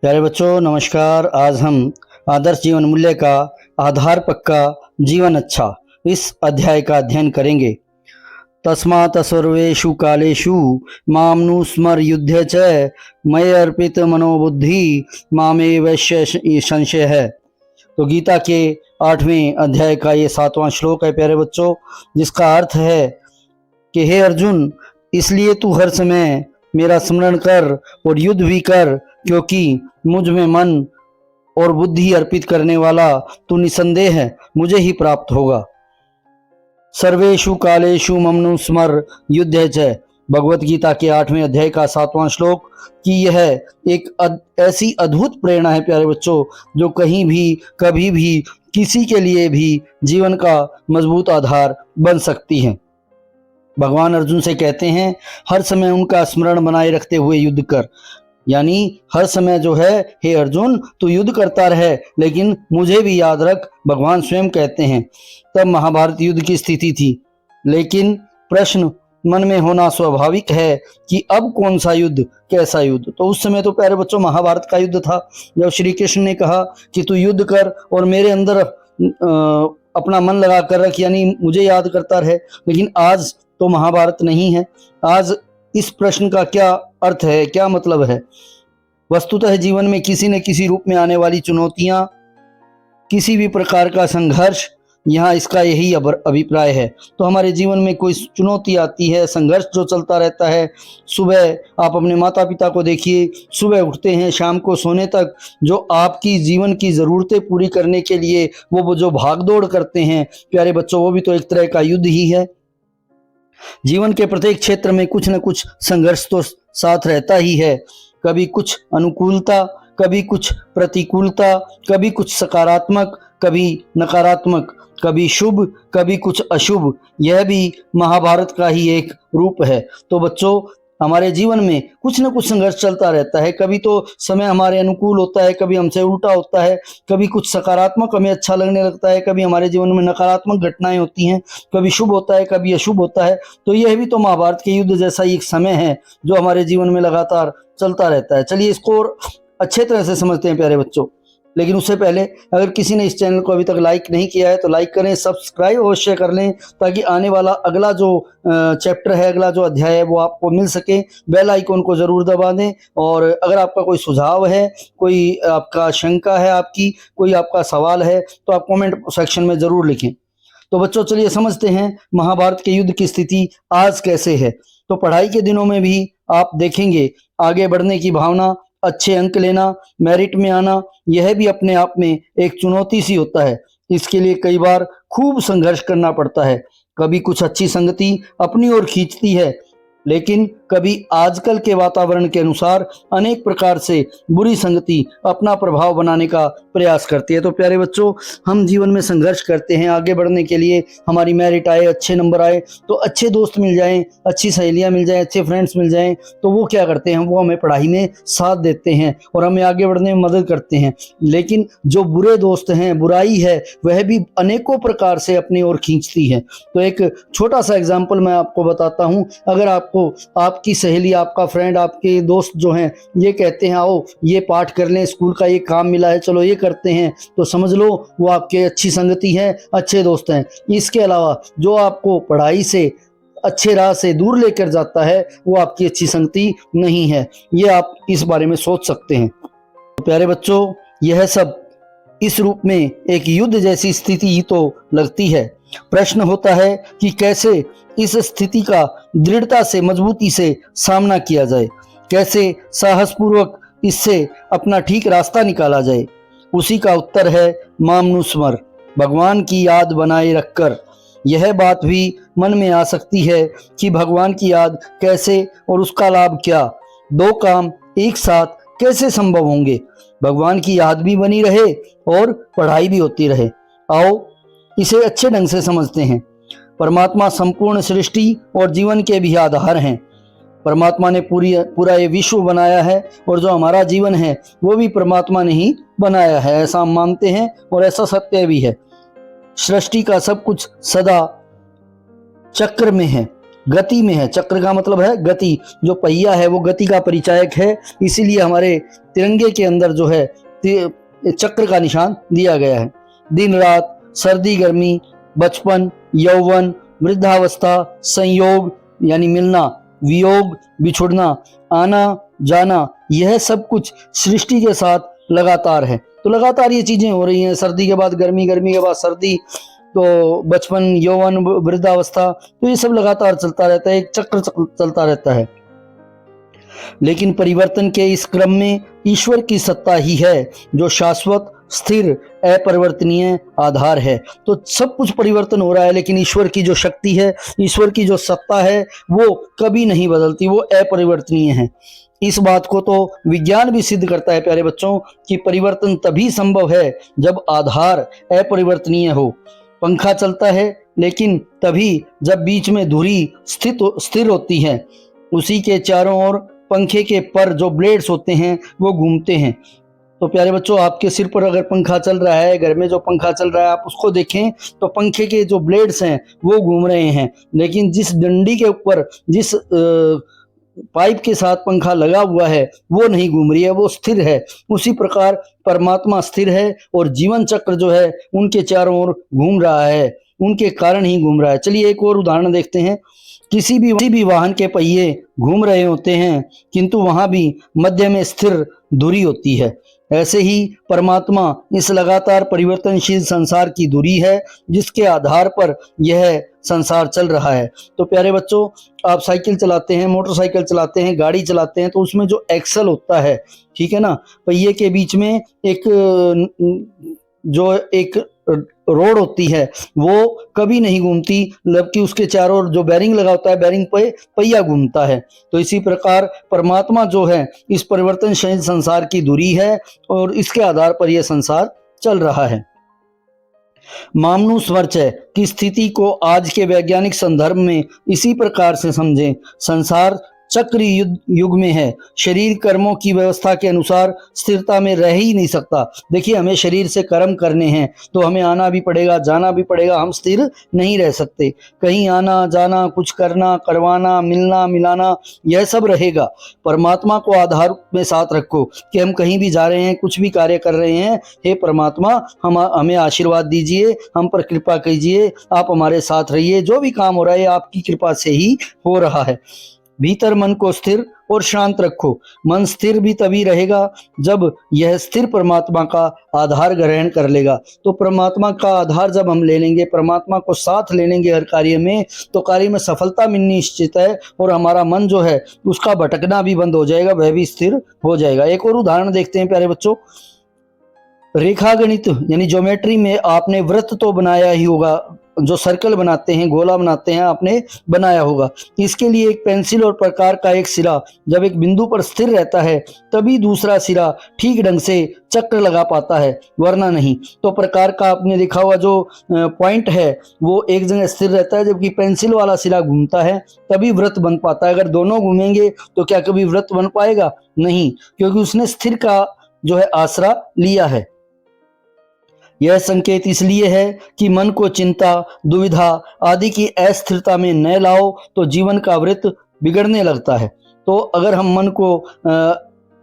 प्यारे बच्चों नमस्कार। आज हम आदर्श जीवन मूल्य का आधार पक्का जीवन अच्छा इस अध्याय का अध्ययन करेंगे। तस्मात् सर्वेषु कालेषु मां स्मर युध्य च मय अर्पित मनोबुद्धि मामेवैश्य संशय है। तो गीता के 8वें अध्याय का ये 7वां श्लोक है प्यारे बच्चों, जिसका अर्थ है कि हे अर्जुन, इसलिए तू हर समय मेरा स्मरण कर और युद्ध भी कर, क्योंकि मुझ में मन और बुद्धि अर्पित करने वाला तू निसंदेह है मुझे ही प्राप्त होगा। सर्वेषु कालेषु मम स्मर युध्य च, भगवत गीता के 8वें अध्याय का 7वां श्लोक कि यह एक ऐसी अद्भुत प्रेरणा है प्यारे बच्चों, जो कहीं भी कभी भी किसी के लिए भी जीवन का मजबूत आधार बन सकती है। भगवान अर्जुन से कहते हैं हर समय उनका स्मरण बनाए रखते हुए युद्ध कर, यानी हर समय जो है हे अर्जुन तू युद्ध करता रहे, लेकिन मुझे भी याद रख। भगवान स्वयं कहते हैं तब महाभारत युद्ध की स्थिति थी, लेकिन प्रश्न मन में होना स्वाभाविक है कि अब कौन सा युद्ध, कैसा युद्ध। तो उस समय तो प्यारे बच्चों महाभारत का युद्ध था, जब श्री कृष्ण ने कहा कि तू युद्ध कर और मेरे अंदर अपना मन लगा कर रख, यानी मुझे याद करता रहे। लेकिन आज तो महाभारत नहीं है। आज इस प्रश्न का क्या अर्थ है, क्या मतलब है? वस्तुतः जीवन में किसी न किसी रूप में आने वाली चुनौतियां, किसी भी प्रकार का संघर्ष, यहाँ इसका यही अभिप्राय है। तो हमारे जीवन में कोई चुनौती आती है, संघर्ष जो चलता रहता है। सुबह आप अपने माता पिता को देखिए, सुबह उठते हैं शाम को सोने तक जो आपकी जीवन की ज़रूरतें पूरी करने के लिए वो जो भागदौड़ करते हैं प्यारे बच्चों, वो भी तो एक तरह का युद्ध ही है। जीवन के प्रत्येक क्षेत्र में कुछ न कुछ संघर्ष तो साथ रहता ही है। कभी कुछ अनुकूलता, कभी कुछ प्रतिकूलता, कभी कुछ सकारात्मक, कभी नकारात्मक, कभी शुभ, कभी कुछ अशुभ। यह भी महाभारत का ही एक रूप है। तो बच्चों हमारे जीवन में कुछ न कुछ संघर्ष चलता रहता है। कभी तो समय हमारे अनुकूल होता है, कभी हमसे उल्टा होता है, कभी कुछ सकारात्मक हमें अच्छा लगने लगता है, कभी हमारे जीवन में नकारात्मक घटनाएं होती हैं, कभी शुभ होता है, कभी अशुभ होता है। तो यह भी तो महाभारत के युद्ध जैसा ही एक समय है जो हमारे जीवन में लगातार चलता रहता है। चलिए इसको और अच्छे तरह से समझते हैं प्यारे बच्चों। लेकिन उससे पहले अगर किसी ने इस चैनल को अभी तक लाइक नहीं किया है तो लाइक करें, सब्सक्राइब अवश्य कर लें, ताकि आने वाला अगला जो चैप्टर है, अगला जो अध्याय है वो आपको मिल सके। बेल आइकन को ज़रूर दबा दें। और अगर आपका कोई सुझाव है, कोई आपका शंका है, आपकी कोई आपका सवाल है, तो आप कमेंट सेक्शन में ज़रूर लिखें। तो बच्चों चलिए समझते हैं महाभारत के युद्ध की स्थिति आज कैसे है। तो पढ़ाई के दिनों में भी आप देखेंगे आगे बढ़ने की भावना, अच्छे अंक लेना, मेरिट में आना, यह भी अपने आप में एक चुनौती सी होता है। इसके लिए कई बार खूब संघर्ष करना पड़ता है। कभी कुछ अच्छी संगति अपनी ओर खींचती है, लेकिन कभी आजकल के वातावरण के अनुसार अनेक प्रकार से बुरी संगति अपना प्रभाव बनाने का प्रयास करती है। तो प्यारे बच्चों हम जीवन में संघर्ष करते हैं आगे बढ़ने के लिए। हमारी मेरिट आए, अच्छे नंबर आए, तो अच्छे दोस्त मिल जाएं, अच्छी सहेलियां मिल जाएं, अच्छे फ्रेंड्स मिल जाएं, तो वो क्या करते हैं, वो हमें पढ़ाई में साथ देते हैं और हमें आगे बढ़ने में मदद करते हैं। लेकिन जो बुरे दोस्त हैं, बुराई है, वह भी अनेकों प्रकार से अपनी ओर खींचती है। तो एक छोटा सा एग्जाम्पल मैं आपको बताता हूँ। अगर आपको आपकी सहेली, आपका फ्रेंड, आपके दोस्त जो हैं ये कहते हैं आओ ये पाठ कर लें, स्कूल का ये काम मिला है, चलो ये करते हैं, तो समझ लो वो आपके अच्छी संगति है, अच्छे दोस्त हैं। इसके अलावा जो आपको पढ़ाई से, अच्छे राह से दूर लेकर जाता है, वो आपकी अच्छी संगति नहीं है। ये आप इस बारे में सोच सकते हैं। तो प्यारे बच्चों यह सब इस रूप में एक युद्ध जैसी स्थिति ही तो लगती है। प्रश्न होता है कि कैसे इस स्थिति का दृढ़ता से, मजबूती से सामना किया जाए, कैसे साहसपूर्वक इससे अपना ठीक रास्ता निकाला जाए। उसी का उत्तर है मामनुस्मर, भगवान की याद बनाए रखकर। यह बात भी मन में आ सकती है कि भगवान की याद कैसे और उसका लाभ क्या, दो काम एक साथ कैसे संभव होंगे। भगवान की याद भी बनी रहे और पढ़ाई भी होती रहे। आओ इसे अच्छे ढंग से समझते हैं। परमात्मा संपूर्ण सृष्टि और जीवन के भी आधार हैं। परमात्मा ने पूरा ये विश्व बनाया है और जो हमारा जीवन है वो भी परमात्मा ने ही बनाया है, ऐसा हम मानते हैं और ऐसा सत्य भी है। सृष्टि का सब कुछ सदा चक्र में है। गति में है। चक्र का मतलब है गति, जो पहिया है वो गति का परिचायक है, इसीलिए हमारे तिरंगे के अंदर जो है चक्र का निशान दिया गया है। दिन रात, सर्दी गर्मी, बचपन, यौवन, वृद्धावस्था, संयोग यानी मिलना, वियोग बिछुड़ना, आना जाना, यह सब कुछ सृष्टि के साथ लगातार है। तो लगातार ये चीजें हो रही हैं, सर्दी के बाद गर्मी, गर्मी के बाद सर्दी, तो बचपन, यौवन, वृद्धावस्था, तो ये सब लगातार चलता रहता है, एक चक्र चलता रहता है। लेकिन परिवर्तन के इस क्रम में ईश्वर की सत्ता ही है जो शाश्वत, स्थिर, अपरिवर्तनीय आधार है। तो सब कुछ परिवर्तन हो रहा है, लेकिन ईश्वर की जो शक्ति है, ईश्वर की जो सत्ता है, वो कभी नहीं बदलती, वो अपरिवर्तनीय है। इस बात को तो विज्ञान भी सिद्ध करता है प्यारे बच्चों, कि परिवर्तन तभी संभव है जब आधार अपरिवर्तनीय हो। पंखा चलता है लेकिन तभी जब बीच में धुरी स्थिर होती है, उसी के चारों ओर पंखे के पर जो ब्लेड्स होते हैं वो घूमते हैं। तो प्यारे बच्चों, आपके सिर पर अगर पंखा चल रहा है, घर में जो पंखा चल रहा है, आप उसको देखें तो पंखे के जो ब्लेड्स हैं वो घूम रहे हैं, लेकिन जिस डंडी के ऊपर, जिस पाइप के साथ पंखा लगा हुआ है, वो नहीं घूम रही है, वो स्थिर है। उसी प्रकार परमात्मा स्थिर है और जीवन चक्र जो है उनके चारों ओर घूम रहा है, उनके कारण ही घूम रहा है। चलिए एक और उदाहरण देखते हैं। किसी भी वाहन के पहिए घूम रहे होते हैं, किंतु वहां भी मध्य में स्थिर धुरी होती है। ऐसे ही परमात्मा इस लगातार परिवर्तनशील संसार की धुरी है, जिसके आधार पर यह संसार चल रहा है। तो प्यारे बच्चों, आप साइकिल चलाते हैं, मोटरसाइकिल चलाते हैं, गाड़ी चलाते हैं, तो उसमें जो एक्सल होता है, ठीक है ना, पहिए के बीच में एक रोड होती है, वो कभी नहीं घूमती, जबकि उसके चारों ओर जो बैरिंग लगा होता है, बैरिंग पे पहिया घूमता है। तो इसी प्रकार परमात्मा जो है इस परिवर्तनशील संसार की धुरी है और इसके आधार पर यह संसार चल रहा है। मामनुस्मृत्य की स्थिति को आज के वैज्ञानिक संदर्भ में इसी प्रकार से समझें। संसार चक्र युग में है, शरीर कर्मों की व्यवस्था के अनुसार स्थिरता में रह ही नहीं सकता। देखिए, हमें शरीर से कर्म करने हैं तो हमें आना भी पड़ेगा, जाना भी पड़ेगा, हम स्थिर नहीं रह सकते। कहीं आना जाना, कुछ करना, करवाना, मिलना मिलाना, यह सब रहेगा। परमात्मा को आधार में साथ रखो कि हम कहीं भी जा रहे हैं, कुछ भी कार्य कर रहे हैं, हे परमात्मा हमें आशीर्वाद दीजिए, हम पर कृपा कीजिए, आप हमारे साथ रहिए, जो भी काम हो रहा है आपकी कृपा से ही हो रहा है। भीतर मन को स्थिर और शांत रखो। मन स्थिर भी तभी रहेगा जब यह स्थिर परमात्मा का आधार ग्रहण कर लेगा। तो परमात्मा का आधार जब हम ले लेंगे, परमात्मा को साथ ले लेंगे हर कार्य में, तो कार्य में सफलता मिलनी निश्चित है और हमारा मन जो है उसका भटकना भी बंद हो जाएगा, वह भी स्थिर हो जाएगा। एक और उदाहरण देखते हैं प्यारे बच्चों। रेखा गणित यानी ज्योमेट्री में आपने वृत्त तो बनाया ही होगा, जो सर्कल बनाते हैं, गोला बनाते हैं, आपने बनाया होगा। इसके लिए एक पेंसिल और प्रकार का एक सिरा जब एक बिंदु पर स्थिर रहता है, तभी दूसरा सिरा ठीक ढंग से चक्र लगा पाता है, वरना नहीं। तो प्रकार का आपने देखा होगा जो पॉइंट है वो एक जगह स्थिर रहता है, जबकि पेंसिल वाला सिरा घूमता है, तभी वृत्त बन पाता है। अगर दोनों घूमेंगे तो क्या कभी वृत्त बन पाएगा? नहीं, क्योंकि उसने स्थिर का जो है आसरा लिया है। यह संकेत इसलिए है कि मन को चिंता, दुविधा आदि की अस्थिरता में न लाओ तो जीवन का वृत्त बिगड़ने लगता है। तो अगर हम मन को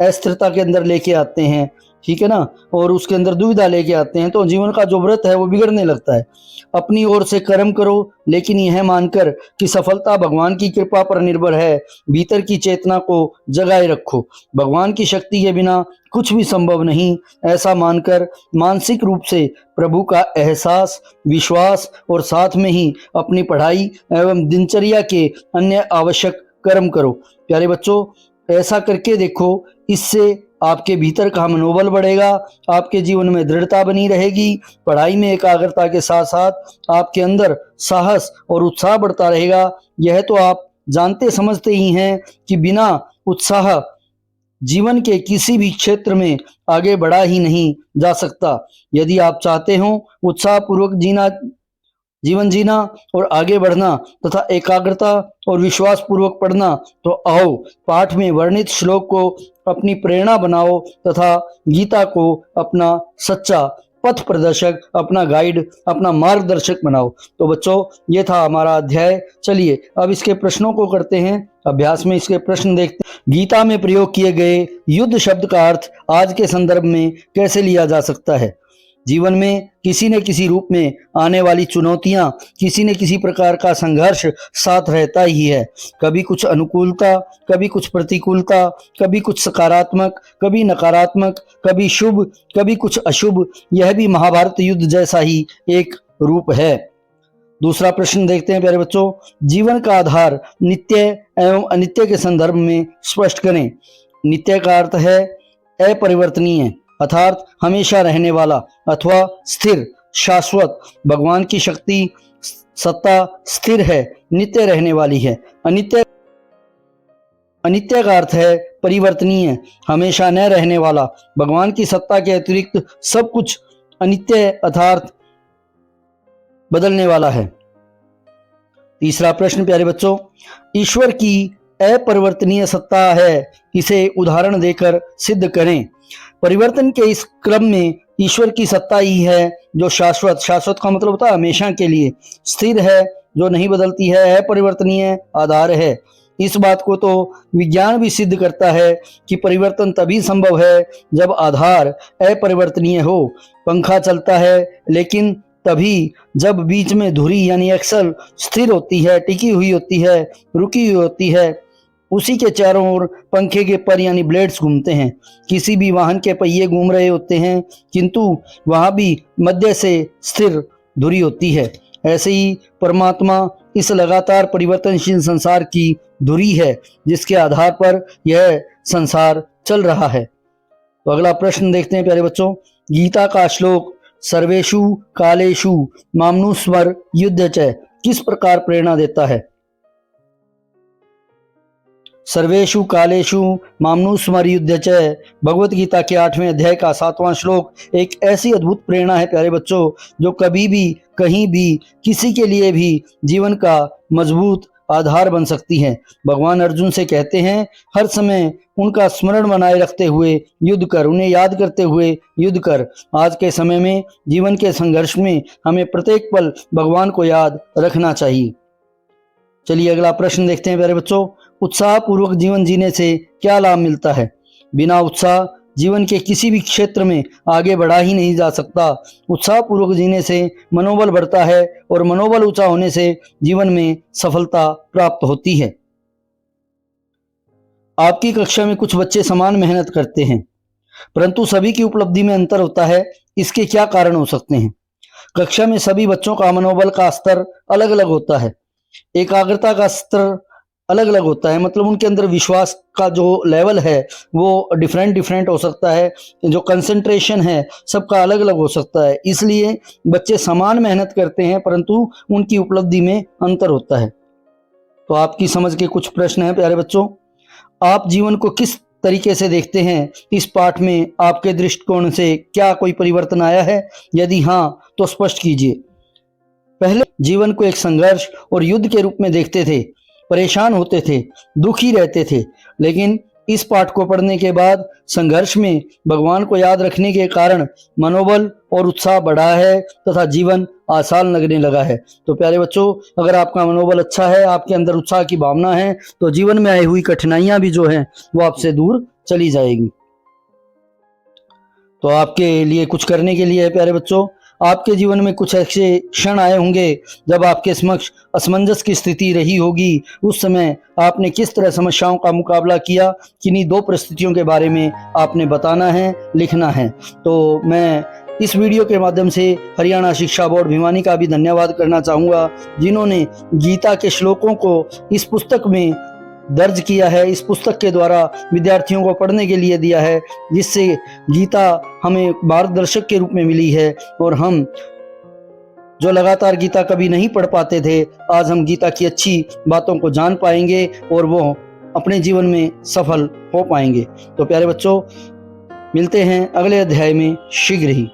अस्थिरता के अंदर लेके आते हैं, ठीक है ना, और उसके अंदर दुविधा लेके आते हैं, तो जीवन का जो व्रत है वो बिगड़ने लगता है। अपनी ओर से कर्म करो, लेकिन यह मानकर कि सफलता भगवान की कृपा पर निर्भर है। भीतर की चेतना को जगाए रखो। भगवान की शक्ति के बिना कुछ भी संभव नहीं, ऐसा मानकर मानसिक रूप से प्रभु का एहसास, विश्वास और साथ में ही अपनी पढ़ाई एवं दिनचर्या के अन्य आवश्यक कर्म करो। प्यारे बच्चों, ऐसा करके देखो, इससे आपके भीतर का मनोबल बढ़ेगा, आपके जीवन में दृढ़ता बनी रहेगी, पढ़ाई में एकाग्रता के साथ साथ आपके अंदर साहस और उत्साह बढ़ता रहेगा। यह तो आप जानते समझते ही हैं कि बिना उत्साह जीवन के किसी भी क्षेत्र में आगे बढ़ा ही नहीं जा सकता। यदि आप चाहते हो उत्साहपूर्वक जीवन जीना और आगे बढ़ना तथा एकाग्रता और विश्वास पूर्वक पढ़ना, तो आओ पाठ में वर्णित श्लोक को अपनी प्रेरणा बनाओ तथा गीता को अपना सच्चा पथ प्रदर्शक, अपना गाइड, अपना मार्गदर्शक बनाओ। तो बच्चों, ये था हमारा अध्याय। चलिए अब इसके प्रश्नों को करते हैं अभ्यास में। इसके प्रश्न देखते हैं। गीता में प्रयोग किए गए युद्ध शब्द का अर्थ आज के संदर्भ में कैसे लिया जा सकता है? जीवन में किसी न किसी रूप में आने वाली चुनौतियां, किसी न किसी प्रकार का संघर्ष साथ रहता ही है। कभी कुछ अनुकूलता, कभी कुछ प्रतिकूलता, कभी कुछ सकारात्मक, कभी नकारात्मक, कभी शुभ, कभी कुछ अशुभ। यह भी महाभारत युद्ध जैसा ही एक रूप है। दूसरा प्रश्न देखते हैं प्यारे बच्चों। जीवन का आधार नित्य एवं अनित्य के संदर्भ में स्पष्ट करें। नित्य का अर्थ है अपरिवर्तनीय, अर्थात हमेशा रहने वाला अथवा स्थिर, शाश्वत। भगवान की शक्ति, सत्ता स्थिर है, नित्य रहने वाली है। अनित्य का अर्थ है परिवर्तनीय, हमेशा न रहने वाला। भगवान की सत्ता के अतिरिक्त सब कुछ अनित्य अर्थात बदलने वाला है। तीसरा प्रश्न प्यारे बच्चों, ईश्वर की अपरिवर्तनीय सत्ता है, इसे उदाहरण देकर सिद्ध करें। परिवर्तन के इस क्रम में ईश्वर की सत्ता ही है जो शाश्वत, शाश्वत का मतलब होता है हमेशा के लिए, स्थिर है जो नहीं बदलती है, अपरिवर्तनीय आधार है। इस बात को तो विज्ञान भी सिद्ध करता है कि परिवर्तन तभी संभव है जब आधार अपरिवर्तनीय हो। पंखा चलता है लेकिन तभी जब बीच में धुरी यानी एक्सल स्थिर होती है, टिकी हुई होती है, रुकी हुई होती है। उसी के चारों ओर पंखे के पर यानी ब्लेड्स घूमते हैं। किसी भी वाहन के पहिए घूम रहे होते हैं किंतु वहां भी मध्य से स्थिर धुरी होती है। ऐसे ही परमात्मा इस लगातार परिवर्तनशील संसार की धुरी है जिसके आधार पर यह संसार चल रहा है। तो अगला प्रश्न देखते हैं प्यारे बच्चों। गीता का श्लोक सर्वेषु कालेषु मामनुस्मर युद्ध च किस प्रकार प्रेरणा देता है? सर्वेषु कालेषु मामनुस्मर युद्ध च भगवत गीता के 8वें अध्याय का 7वां श्लोक एक ऐसी अद्भुत प्रेरणा है प्यारे बच्चों, जो कभी भी कहीं भी किसी के लिए भी जीवन का मजबूत आधार बन सकती है। भगवान अर्जुन से कहते हैं हर समय उनका स्मरण बनाए रखते हुए युद्ध कर, उन्हें याद करते हुए युद्ध कर। आज के समय में जीवन के संघर्ष में हमें प्रत्येक पल भगवान को याद रखना चाहिए। चलिए अगला प्रश्न देखते हैं प्यारे बच्चों। उत्साह पूर्वक जीवन जीने से क्या लाभ मिलता है? बिना उत्साह जीवन के किसी भी क्षेत्र में आगे बढ़ा ही नहीं जा सकता। उत्साह पूर्वक जीने से मनोबल बढ़ता है और मनोबल ऊंचा होने से जीवन में सफलता प्राप्त होती है। आपकी कक्षा में कुछ बच्चे समान मेहनत करते हैं परंतु सभी की उपलब्धि में अंतर होता है, इसके क्या कारण हो सकते हैं? कक्षा में सभी बच्चों का मनोबल का स्तर अलग अलग होता है, एकाग्रता का स्तर अलग अलग होता है, मतलब उनके अंदर विश्वास का जो लेवल है वो डिफरेंट हो सकता है, जो कंसंट्रेशन है सबका अलग अलग हो सकता है। इसलिए बच्चे समान मेहनत करते हैं परंतु उनकी उपलब्धि में अंतर होता है। तो आपकी समझ के कुछ प्रश्न हैं प्यारे बच्चों। आप जीवन को किस तरीके से देखते हैं? इस पाठ में आपके दृष्टिकोण से क्या कोई परिवर्तन आया है? यदि हाँ तो स्पष्ट कीजिए। पहले जीवन को एक संघर्ष और युद्ध के रूप में देखते थे, परेशान होते थे, दुखी रहते थे, लेकिन इस पाठ को पढ़ने के बाद संघर्ष में भगवान को याद रखने के कारण मनोबल और उत्साह बढ़ा है तथा जीवन आसान लगने लगा है। तो प्यारे बच्चों, अगर आपका मनोबल अच्छा है, आपके अंदर उत्साह की भावना है, तो जीवन में आई हुई कठिनाइयां भी जो हैं वो आपसे दूर चली जाएगी। तो आपके लिए कुछ करने के लिए है प्यारे बच्चों। आपके जीवन में कुछ ऐसे क्षण आए होंगे जब आपके समक्ष असमंजस की स्थिति रही होगी। उस समय आपने किस तरह समस्याओं का मुकाबला किया, किन्हीं 2 परिस्थितियों के बारे में आपने बताना है, लिखना है। तो मैं इस वीडियो के माध्यम से हरियाणा शिक्षा बोर्ड भिवानी का भी धन्यवाद करना चाहूँगा, जिन्होंने गीता के श्लोकों को इस पुस्तक में दर्ज किया है, इस पुस्तक के द्वारा विद्यार्थियों को पढ़ने के लिए दिया है, जिससे गीता हमें मार्गदर्शक के रूप में मिली है। और हम जो लगातार गीता कभी नहीं पढ़ पाते थे, आज हम गीता की अच्छी बातों को जान पाएंगे और वो अपने जीवन में सफल हो पाएंगे। तो प्यारे बच्चों, मिलते हैं अगले अध्याय में शीघ्र ही।